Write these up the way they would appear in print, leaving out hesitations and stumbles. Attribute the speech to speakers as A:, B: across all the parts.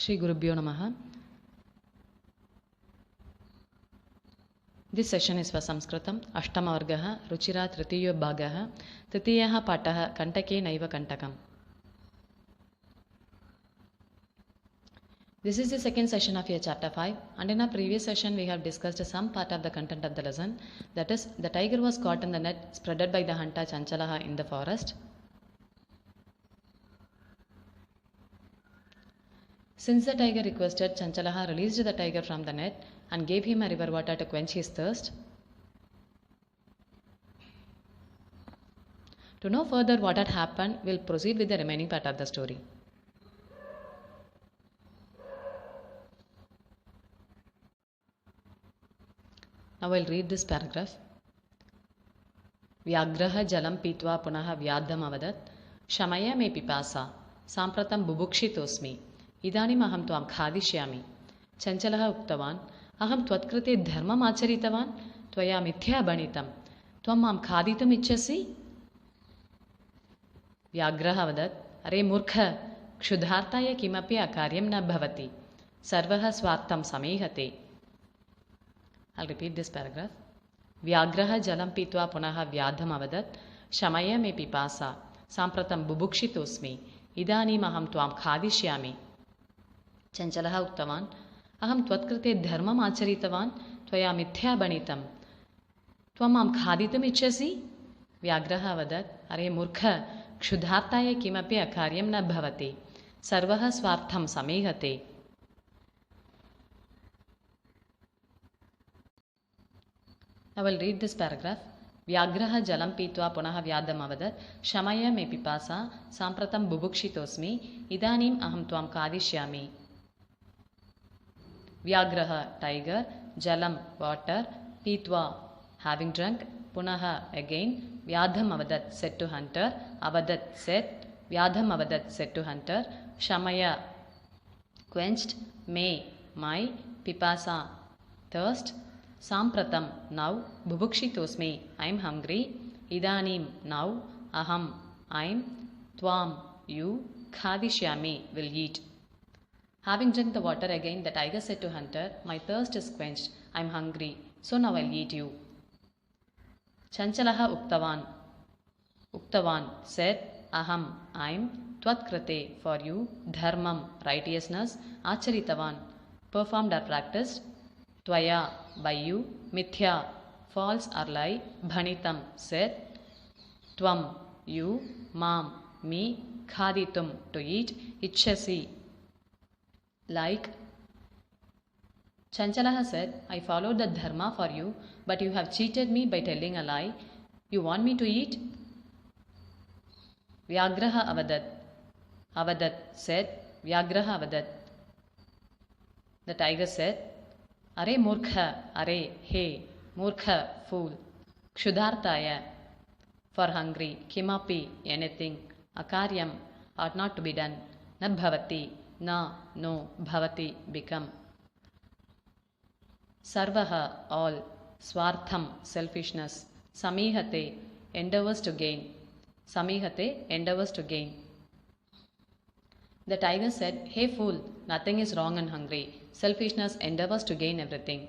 A: Shri Gurubhyo Namaha. This session is for Sanskritam. Ashtama Vargaha, Ruchira Tritiyo Bhagaha, Tritiyaha Pataha, Kantake Naiva Kantakam. This is the second session of your chapter 5, and in our previous session we have discussed some part of the content of the lesson. That is, the tiger was caught in the net spreaded by the hunter Chanchalaha in the forest. Since the tiger requested, Chanchalaha released the tiger from the net and gave him a river water to quench his thirst. To know further what had happened, we'll proceed with the remaining part of the story. Now I'll read this paragraph. Vyagraha jalam pitva punaha vyadham avadat shamaya me pipasa sampratam bubukshitosmi इदानीम् अहं त्वां खादिष्यामि चञ्चलः उक्तवान् अहं त्वत्कृते धर्मम् आचरितवान् त्वया मिथ्या भणितं त्वं मां खादितुम् इच्छसि व्याघ्रः अवदत् अरे मूर्ख क्षुधार्ताय किमपि अकार्यं न भवति सर्वः स्वार्थं समीहते. I'll repeat this paragraph. व्याघ्रः जलं पीत्वा पुनः व्याधम् अवदत् शमय मे पिपासा साम्प्रतं बुभुक्षितोऽस्मि इदानीम् अहं त्वां खादिष्यामि. चञ्चलः उक्तवान् अहं त्वत्कृते धर्मम् आचरितवान् त्वया मिथ्या भणितं त्वं मां खादितुम् इच्छसि. व्याघ्रः अवदत् अरे मूर्ख क्षुधार्ताय किमपि अकार्यं न भवति सर्वः स्वार्थं समीहते. I will read this paragraph. व्याघ्रः जलं पीत्वा पुनः व्याधम् अवदत् शमय मे पिपासा साम्प्रतं बुभुक्षितोऽस्मि इदानीम् अहं त्वां खादिष्यामि. Vyagraha, tiger, jalam, water, pitva, having drunk, punaha, again, vyadham avadat, said to hunter, avadat, said, vyadham avadat, said to hunter, shamaya, quenched, me, my, pipasa, thirst, sampratam, now, bubukshitosmi, I am hungry, idanim, now, aham, I am, tvam, you, khadishyami, will eat. Having drunk the water again, the tiger said to hunter, my thirst is quenched, I am hungry, so now I'll eat you. Chanchalaha Uktavan said, aham, I am, tvatkrate, for you, dharmam, righteousness, acharitavan, performed or practiced, tvaya, by you, mithya, false or lie, bhanitam, said, tvam, you, mam, me, khaditum, to eat, ichhasi, like. Chanchalaha said, I followed the dharma for you, but you have cheated me by telling a lie. You want me to eat? Vyagraha Avadat said, Vyagraha Avadat. The tiger said, Are murkha, are, hey, murkha, fool, kshudartaya, for hungry, kimapi, anything, akaryam, ought not to be done, na bhavati, na, no, bhavati, become. Sarvaha, all, swartham, selfishness, samihate, endeavors to gain. Samihate, endeavors to gain. The tiger said, Hey fool, nothing is wrong and hungry. Selfishness endeavors to gain everything.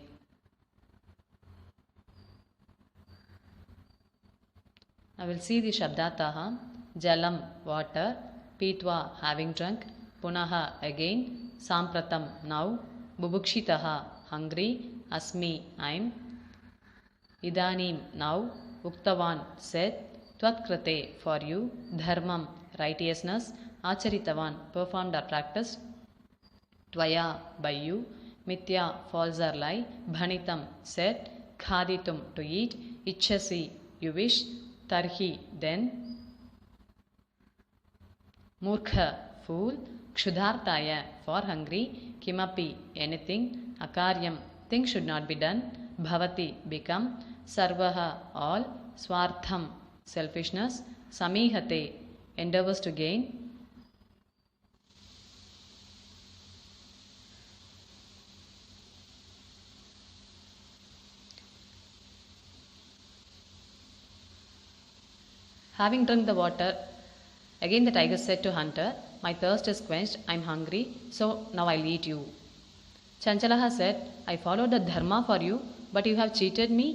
A: I will see the Shabdataha. Jalam, water. Pitva, having drunk. Punaha, again. Sampratam, now. Bubukshitaha, hungry. Asmi, I am. Idanim, now. Uktavan, said. Tvatkrate, for you. Dharmam, righteousness. Acharitavan, performed or practiced. Tvaya, by you. Mithya, false or lie. Bhanitam, said. Khaditum, to eat. Ichhasi, you wish. Tarhi, then. Murkha, fool. Kshudartaya, for hungry. Kimapi, anything. Akaryam, thing should not be done. Bhavati, become. Sarvaha, all. Swartham, selfishness. Samihate, endeavors to gain. Having drunk the water, again the tiger said to hunter, my thirst is quenched, I am hungry, so now I'll eat you. Chanchalaha said, I followed the dharma for you, but you have cheated me.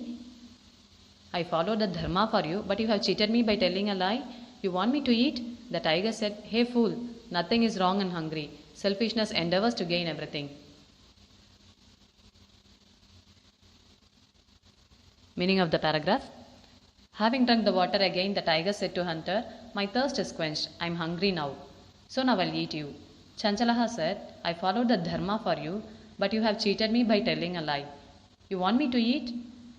A: I followed the dharma for you, but you have cheated me by telling a lie. You want me to eat? The tiger said, Hey fool, nothing is wrong and hungry. Selfishness endeavors to gain everything. Meaning of the paragraph. Having drunk the water again, the tiger said to hunter, My thirst is quenched, I am hungry now, so now I'll eat you. Chanchalaha said, I followed the dharma for you, but you have cheated me by telling a lie. You want me to eat?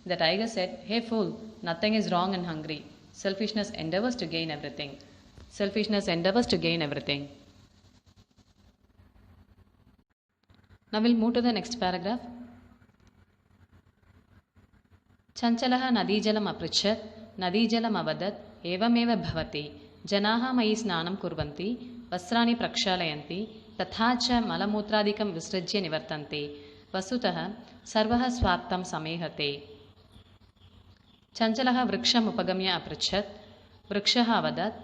A: The tiger said, Hey fool, nothing is wrong and hungry. Selfishness endeavors to gain everything. Selfishness endeavors to gain everything. Now we'll move to the next paragraph. Chanchalaha nadijalam aprichat, nadijalam avadat, evameva bhavati, janaha mayi snanam kurvanti, vasrani prakshalayanti, tathacha malamutradikam visrajya nivartanti, vasutaha sarvaha swartam samehate. Chanchalaha vriksham upagamya aprichat, vrikshaha avadat,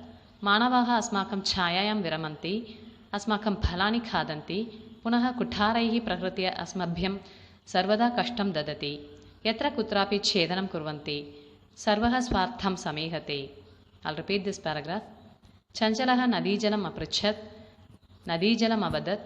A: manavaha asmakam chayayam viramanti, asmakam phalani khadanti, punaha kutharaihi prakritya asmabhyam sarvada kashtam dadati. Yatra kutrapi chedanam kurvanti, sarvaha swartham samehate. I'll repeat this paragraph. Chanchalaha nadijalam aprichat, nadijalam avadat,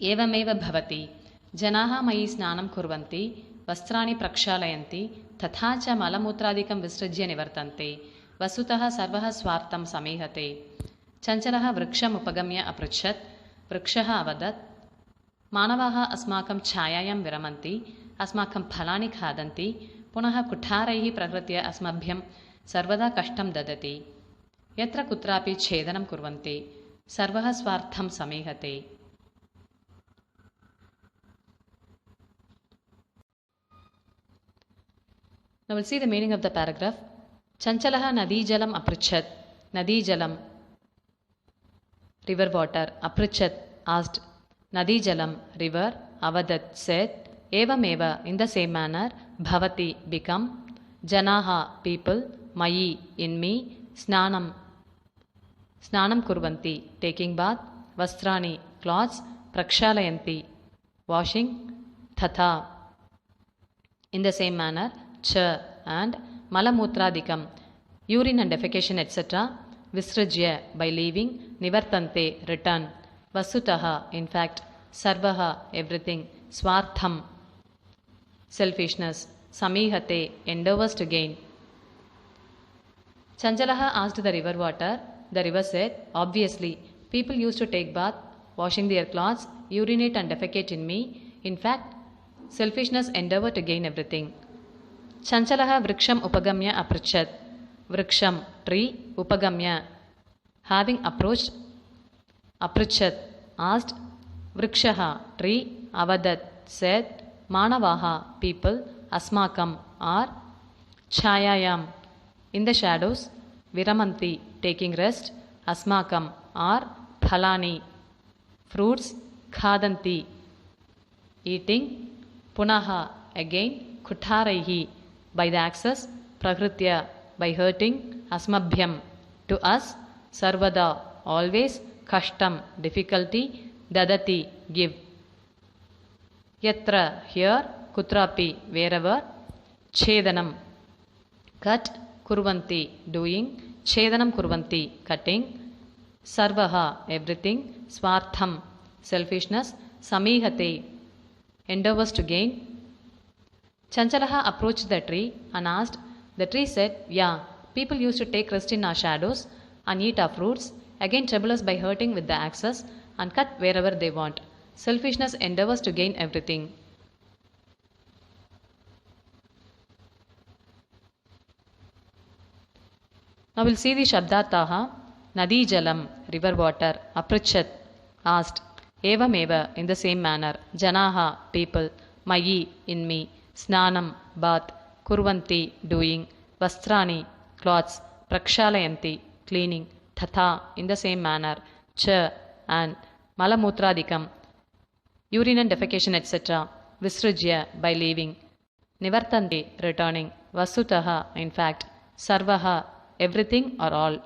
A: evameva bhavati, janaha mayi snanam kurvanti, vastrani prakshalayanti, tathacha malamutradikam visrajya nivartante, vasutaha sarvaha swartham samehate. Chanchalaha vriksham upagamya aprichat, vrikshaha avadat, manavaha asmakam chayayam viramanti, अस्माकं फलानि खादन्ति पुनः कुठारैः प्रकृत्य अस्मभ्यं सर्वदा कष्टं ददति यत्र कुत्रापि छेदनं कुर्वन्ति सर्वः स्वार्थं समेहते. Now we'll see the meaning of the paragraph. Chanchalaha nadijalam aprichat. Nadijalam, river water. Aprichat, asked. Nadijalam, river. Avadat, said. Evameva, in the same manner. Bhavati, become. Janaha, people. Mayi, in me. Snanam kurvanti, taking bath. Vastrani, clothes. Prakshalayanti, washing. Tatha, in the same manner. Cha, and. Malamutradikam, urine and defecation, etc. Visrajya, by leaving. Nivartante, return. Vasutaha, in fact. Sarvaha, everything. Swartham, selfishness. Samihate, endeavors to gain. Chanchalaha asked the river water. The river said, obviously, people used to take bath, washing their clothes, urinate and defecate in me. In fact, selfishness endeavor to gain everything. Chanchalaha vriksham upagamya aprichat. Vriksham, tree. Upagamya, having approached. Aprichat, asked. Vrikshaha, tree. Avadat, said. Manavaha, people. Asmakam, are. Chayayam, in the shadows. Viramanti, taking rest. Asmakam, are. Phalani, fruits. Khadanti, eating. Punaha, again. Kutharaihi, by the access. Prakritya, by hurting. Asmabhyam, to us. Sarvada, always. Kashtam, difficulty. Dadati, give. Yatra, here. Kutrapi, wherever. Chedanam, cut. Kurvanti, doing. Chedanam kurvanti, cutting. Sarvaha, everything. Swartham, selfishness. Samihate, endeavors to gain. Chanchalaha approached the tree and asked. The tree said, yeah, people used to take rest in our shadows and eat our fruits, again trouble us by hurting with the axes and cut wherever they want. Selfishness endeavors to gain everything. Now we'll see the Shabdarthaha. Nadi Jalam, river water. Aprichat, asked. Evam eva, in the same manner. Janaha, people. Mayi, in me. Snanam, bath. Kurvanti, doing. Vastrani, clothes. Prakshalayanti, cleaning. Tatha, in the same manner. Cha, and. Malamutradikam, urine and defecation, etc. Visrujya, by leaving. Nivartanti, returning. Vasutaha, in fact. Sarvaha, everything or all.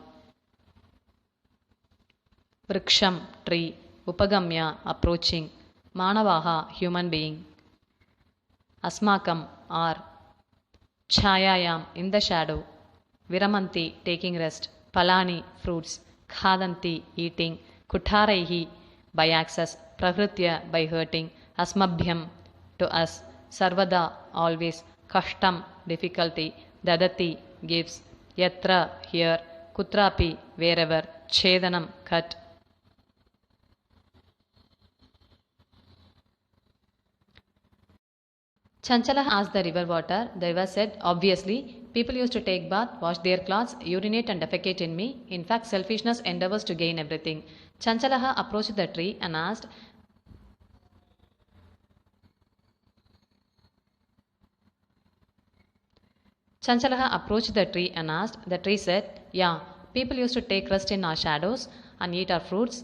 A: vriksham, tree, upagamya, approaching, manavaha, human being, asmakam, our, chayayam, in the shadow, viramanti, taking rest, palani, fruits, khadanti, eating, kutaraihi, by access, pravritya, by hurting, asmabhyam, to us, sarvada, always, kashtam, difficulty, dadati, gives, yatra, here, kutrapi, wherever, chedanam, cut. Chanchala asked the river water. The river said, obviously, people used to take bath, wash their clothes, urinate and defecate in me. In fact, selfishness endeavors to gain everything. Chanchalaha approached the tree and asked, The tree said, yeah, people used to take rest in our shadows and eat our fruits,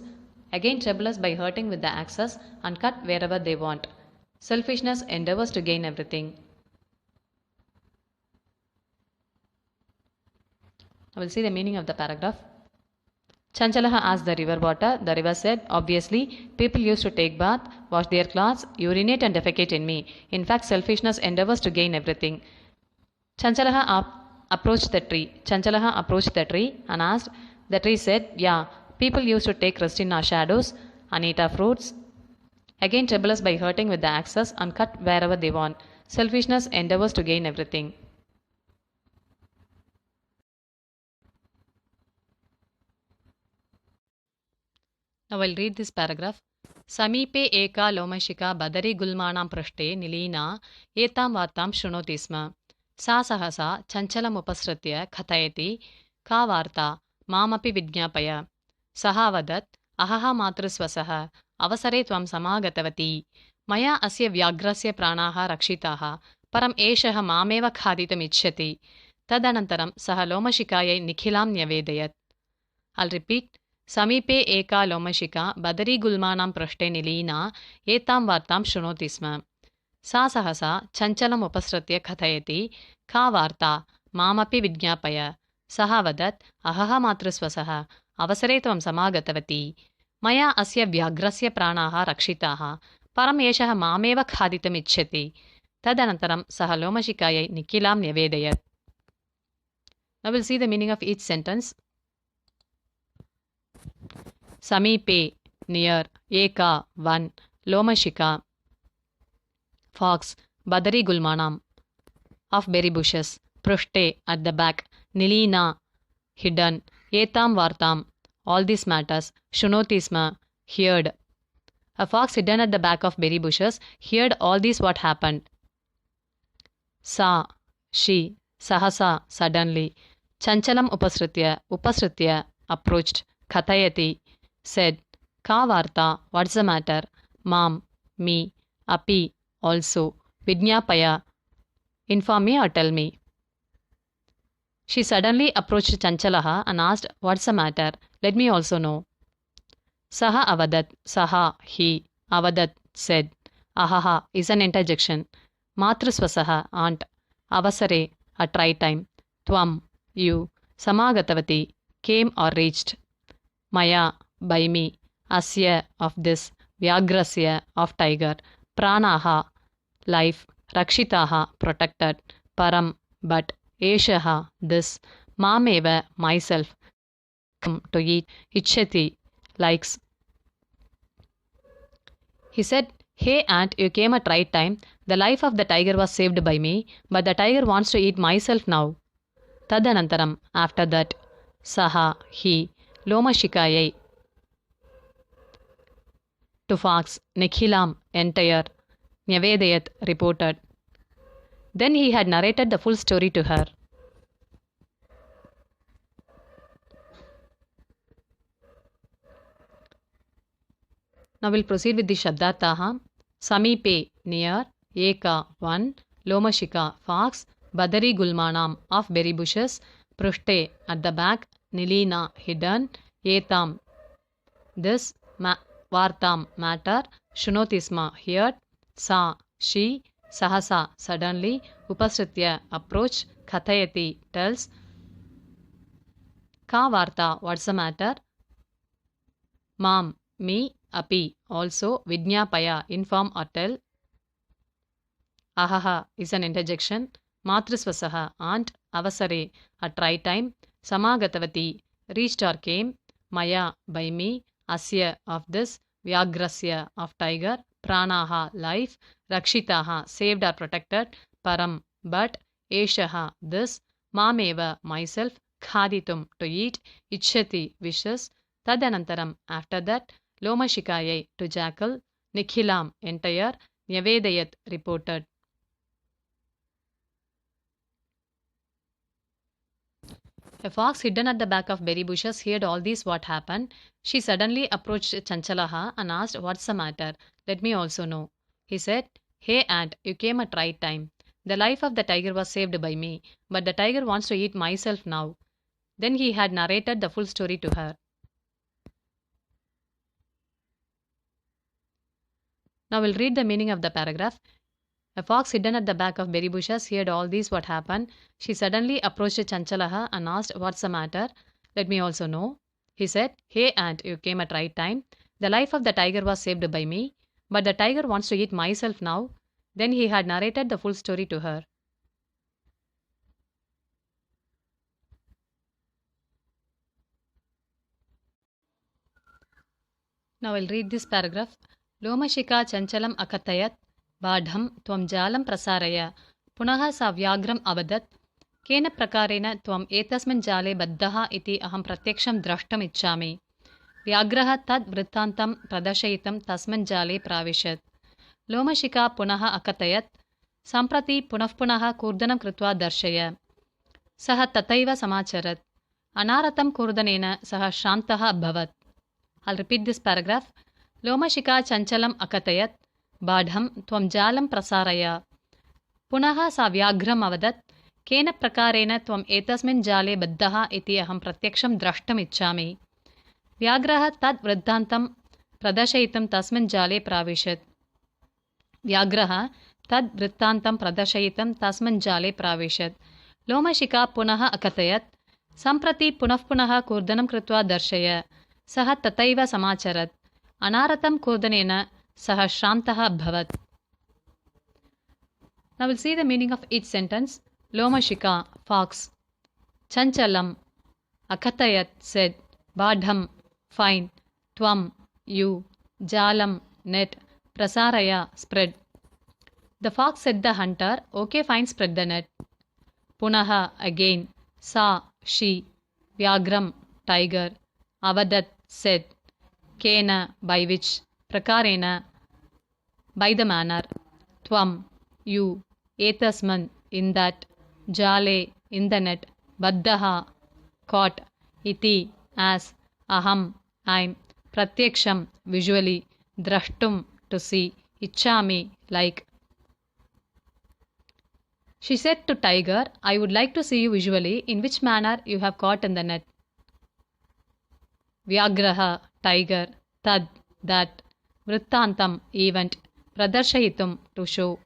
A: again trouble us by hurting with the axes and cut wherever they want. Selfishness endeavors to gain everything. I will see the meaning of the paragraph. Chanchalaha asked the river water. The river said, obviously, people used to take bath, wash their clothes, urinate and defecate in me. In fact, selfishness endeavors to gain everything. Chanchalaha approached the tree and asked. The tree said, yeah, people used to take rest in our shadows and eat our fruits, again trouble us by hurting with the axes and cut wherever they want. Selfishness endeavors to gain everything. Now I'll read this paragraph. Samipe eka lomashika badari gulmanam prashte nilina etam vartam shrunoti sma. Sa sahasa chanchalam upasritya kathayati ka varta mamapi vidyapaya. Saha vadat ahaha matrusvasaha avasare tvam समागतवती मया अस्य व्याघ्रस्य प्राणाः रक्षिताः परम् एषः मामेव खादितुमिच्छति तदनन्तरं सः लोमशिखायै निखिलां न्यवेदयत्. I'll repeat. समीपे एका लोमशिखा बदरीगुल्मानां पृष्ठे निलीना एतां वार्तां शृणोति स्म. सा सहसा चञ्चलम् उपसृत्य कथयति का वार्ता मामपि विज्ञापय. सः वदत् अहः मातृस्वसः अवसरे त्वं समागतवती मया अस्य व्याघ्रस्य प्राणाः रक्षिताः परम् एषः मामेव खादितुमिच्छति तदनन्तरं सः लोमशिखायै निखिलां न्यवेदयत्. Now we'll see the meaning of each sentence. Samipe, near, eka, one, lomashika, fox, badari gulmanam, of berry bushes, prushte, at the back, nilina, hidden, etam vartam, all these matters, shunoti sma, heard. A fox hidden at the back of berry bushes heard all these what happened. Sa, she, sahasa, suddenly, chanchalam upasritya, approached, kathayati, said, ka varta, what's the matter, mam, me, api, also, vidyapaya, inform me or tell me. She suddenly approached Chanchalaha and asked, what's the matter, let me also know. Saha avadat, saha, he, avadat, said, ahaha is an interjection, matrusvasaha, aunt, avasare, at right time, tvam, you, samagatavati, came or reached, maya, by me, asya, of this, vyagrasya, of tiger, pranaha, life, rakshitaha, protected, param, but, eshaha, this, mameva, myself, come to eat, ichchati, likes. He said, hey aunt, you came at right time. The life of the tiger was saved by me, but the tiger wants to eat myself now. Tadanantaram, after that, saha, he, lomashikayai, to fox, nikhilam, entire, nyavedayat, reported. Then he had narrated the full story to her. Now we'll proceed with the Shabdarthaha. Samipe, near, eka, one, lomashika, fox, badari gulmanam, of berry bushes, prushte, at the back, nilina, hidden, etam, this, vartam, matter, shrunotisma, heard, sa, she, sahasa, suddenly, upasritya, approach, kathayati, tells, ka varta, what's the matter, Mam, me, api, also, Vidyapaya, inform or tell. Ahaha is an interjection. Matrisvasaha, aunt, avasare, at right time. Samagatavati, reached or came. Maya, by me. Asya, of this. Vyagrasya, of tiger. Pranaha, life. Rakshitaha, saved or protected. Param, but. Eshaha, this. Mameva, myself. Khaditum, to eat. Ichhati, wishes. Tadanantaram, after that. Lomashikayai, to jackal. Nikhilam, entire. Nyavedayat, reported. A fox hidden at the back of berry bushes heard all this what happened. She suddenly approached Chanchalaha and asked, "What's the matter? Let me also know." He said, "Hey ant, you came at right time. The life of the tiger was saved by me, but the tiger wants to eat myself now." Then he had narrated the full story to her. Now we'll read the meaning of the paragraph. A fox hidden at the back of berry bushes heard all this what happened. She suddenly approached Chanchalaha and asked, "What's the matter? Let me also know." He said, "Hey ant, you came at right time. The life of the tiger was saved by me, but the tiger wants to eat myself now." Then he had narrated the full story to her. Now I'll read this paragraph. Lomashika chanchalam akatayat बाढं त्वं जालं प्रसारय पुनः सा व्याघ्रम् अवदत् केन प्रकारेण त्वम् एतस्मिन् जाले बद्धः इति अहं प्रत्यक्षं द्रष्टुमिच्छामि। व्याघ्रः तद् वृत्तान्तं प्रदर्शयितुं तस्मिन् जाले प्राविशत्। लोमशिका पुनः अकथयत्, सम्प्रति पुनः कूर्दनं कृत्वा दर्शय। सः तथैव समाचरत्। अनारतं कूर्दनेन सः श्रान्तः अभवत्। I'll repeat this paragraph. लोमशिका चञ्चलम् अकथयत्, बाढं त्वं जालं प्रसारय। पुनः सा व्याघ्रम् अवदत्, केन प्रकारेण त्वम् एतस्मिन् जाले बद्धः इति अहं प्रत्यक्षं द्रष्टुमिच्छामि। व्याघ्रः तद् वृत्तान्तं प्रदर्शयितुं तस्मिन् जाले प्राविशत्। व्याघ्रः तद् वृत्तान्तं प्रदर्शयितुं तस्मिन् जाले प्राविशत्। लोमशिका पुनः अकथयत्, सम्प्रति पुनः कूर्दनं कृत्वा दर्शय। सः तथैव समाचरत्। अनारतं कूर्दनेन सः श्रान्तः अभवत्. Now we'll see the meaning of each sentence. Lomashika, fox. Chanchalam, akatayat, said. Badham, fine. Tvam, you. Jalam, net. Prasaraya, spread. The fox said the hunter, "Okay, fine, spread the net." Punaha, again. Sa, she. Vyagram, tiger. Avadat, said. Kena, by which. Prakarena, by the manner. Tvam, you. Etasman, in that. Jale, in the net. Baddaha, caught. Iti, as. Aham, I'm. Pratyaksham, visually. Drashtum, to see. Ichchami, like. She said to tiger, "I would like to see you visually in which manner you have caught in the net." Vyagraha, tiger. Tad, that. Vrittantam, event. Pradarshayitum, to show.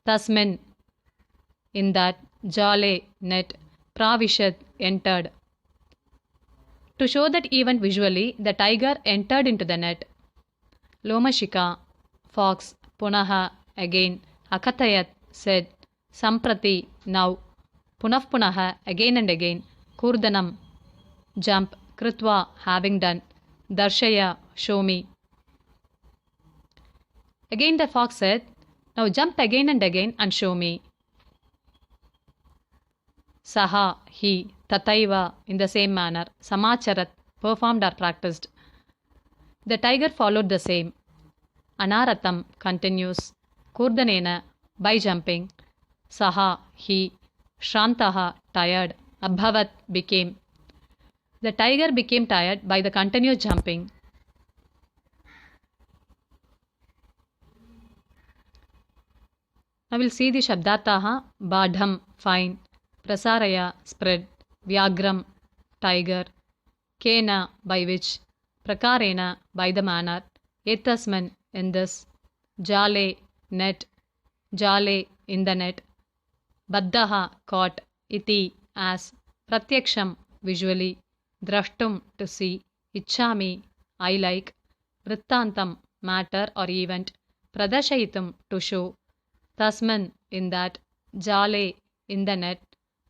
A: Tasmin, in that. Jale, net. Pravishat, entered. To show that event visually, the tiger entered into the net. Lomashika, fox. Punaha, again. Akatayat, said. Samprati, now. Punaha, again and again. Kurdanam, jump. Krutva, having done. Darshaya, show me. Again the fox said, "Now jump again and again and show me." Saha, he. Tataiva, in the same manner. Samacharat, performed or practiced. The tiger followed the same. Anaratam, continues. Kurdanena, by jumping. Saha, he. Shrantaha, tired. Abhavat, became. The tiger became tired by the continuous jumping. Now we'll see the Shabdataha. Badham, fine. Prasaraya, spread. Vyagram, tiger. Kena, by which. Prakarena, by the manner. Etasman, in this. Jale, net. Jale, in the net. Baddaha, caught. Iti, as. Pratyaksham, visually. Drashtum, to see. Ichchami, I like. Vrittantam, matter or event. Pradashayitum, to show. Tasman, in that. Jale, in the net.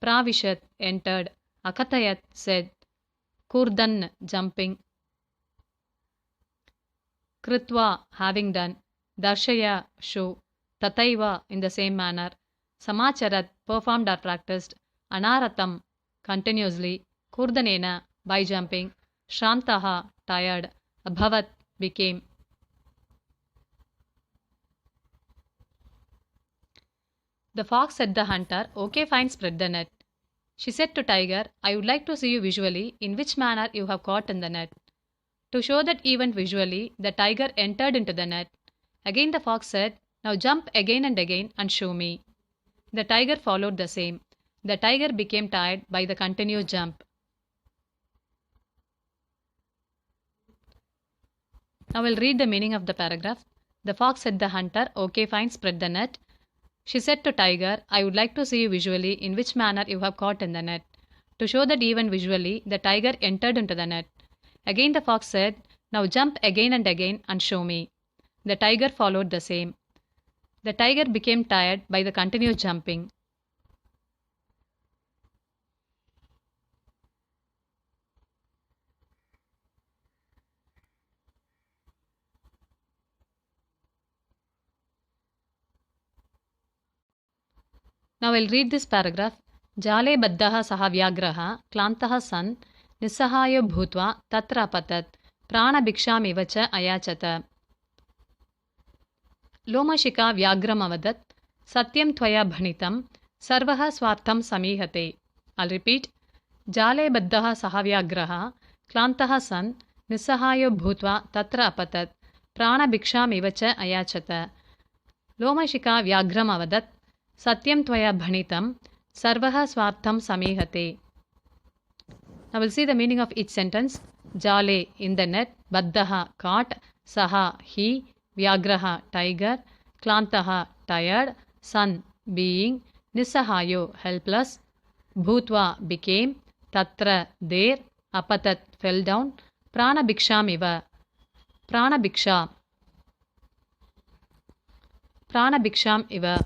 A: Pravishat, entered. Akatayat, said. Kurdan, jumping. Kritva, having done. Darshaya, show. Tataiva, in the same manner. Samacharat, performed or practiced. Anaratam, continuously. Kurdanena, by jumping. Shrantaha, tired. Abhavat, became. The fox said the hunter, "Okay, fine, spread the net." She said to tiger, "I would like to see you visually in which manner you have caught in the net." To show that event visually, the tiger entered into the net. Again the fox said, "Now jump again and again and show me." The tiger followed the same. The tiger became tired by the continuous jump. Now we'll read the meaning of the paragraph. The fox said the hunter, "Okay, fine, spread the net." She said to tiger, "I would like to see you visually in which manner you have caught in the net." To show that even visually, the tiger entered into the net. Again the fox said, "Now jump again and again and show me." The tiger followed the same. The tiger became tired by the continuous jumping. Now I'll read this paragraph. Jale baddaha saha vyagraha klantaha san nisahayo bhutva tatra apatat prana bhikshamivacha ayachata. Lomashika vyagram avadat satyam tvaya bhanitam sarvaha swartham samihate. I'll repeat. Jale baddaha saha vyagraha klantaha san nisahayo bhutva tatra apatat prana bhikshamivacha ayachata. Lomashika vyagram avadat Satyam tvaya bhanitam sarvaha swartham samihate. Now we'll see the meaning of each sentence. Jale, in the net. Baddaha, caught. Saha, he. Vyagraha, tiger. Klantaha, tired. San, being. Nisahayo, helpless. Bhutva, became. Tatra, there. Apatat, fell down. Prana bhikshamiva. Prana bhiksha. Prana bhiksham iva.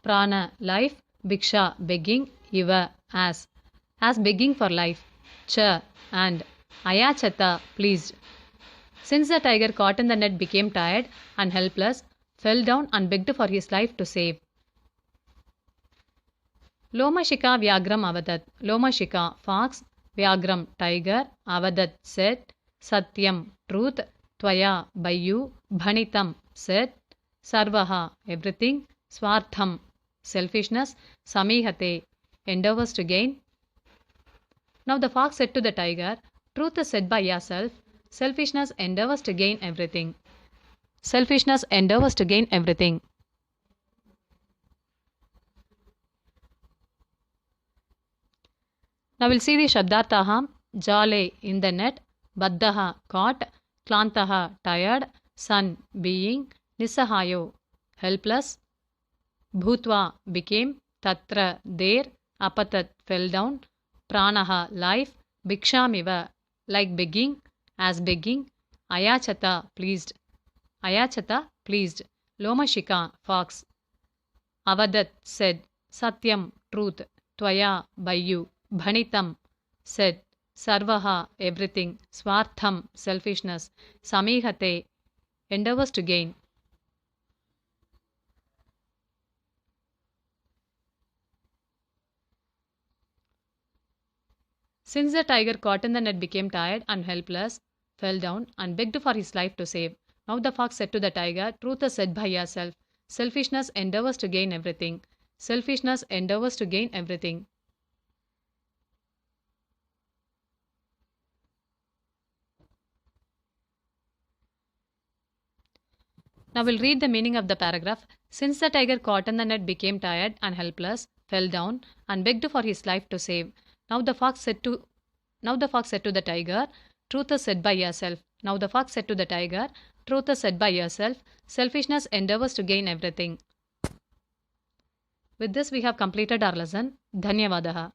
A: Prana, life. Bhiksha, begging. Iva, as begging for life. Cha, and. Ayachata, pleased. Since the tiger caught in the net became tired and helpless, fell down and begged for his life to save. Lomashika vyagram avadat. Lomashika, fox. Vyagram, tiger. Avadat, said. Satyam, truth. Tvaya, by you. Bhanitam, said. Sarvaha, everything. Swartham, selfishness. Samihate, endeavors to gain. Now the fox said to the tiger, "Truth is said by yourself. Selfishness endeavors to gain everything." Selfishness endeavors to gain everything. Now we'll see the Shabdartha. Jale, in the net. Baddaha, caught. Klantaha, tired. San, being. Nisahayo, helpless. Bhutva, became. Tatra, there. Apatat, fell down. Pranaha, life. Bhikshamiva, like begging. As begging. Ayachata, pleased. Ayachata, pleased. Lomashika, fox. Avadat, said. Satyam, truth. Tvaya, by you. Bhanitam, said. Sarvaha, everything. Swartham, selfishness. Samihate, endeavors to gain. Since the tiger caught in the net became tired and helpless, fell down and begged for his life to save. Now the fox said to the tiger, "Truth is said by yourself. Selfishness endeavors to gain everything." Selfishness endeavors to gain everything. Now we'll read the meaning of the paragraph. Since the tiger caught in the net became tired and helpless, fell down and begged for his life to save. Now the fox said to the tiger, "Truth is said by yourself." Now the fox said to the tiger, "Truth is said by yourself. Selfishness endeavors to gain everything." With this we have completed our lesson. Dhanyavadaha.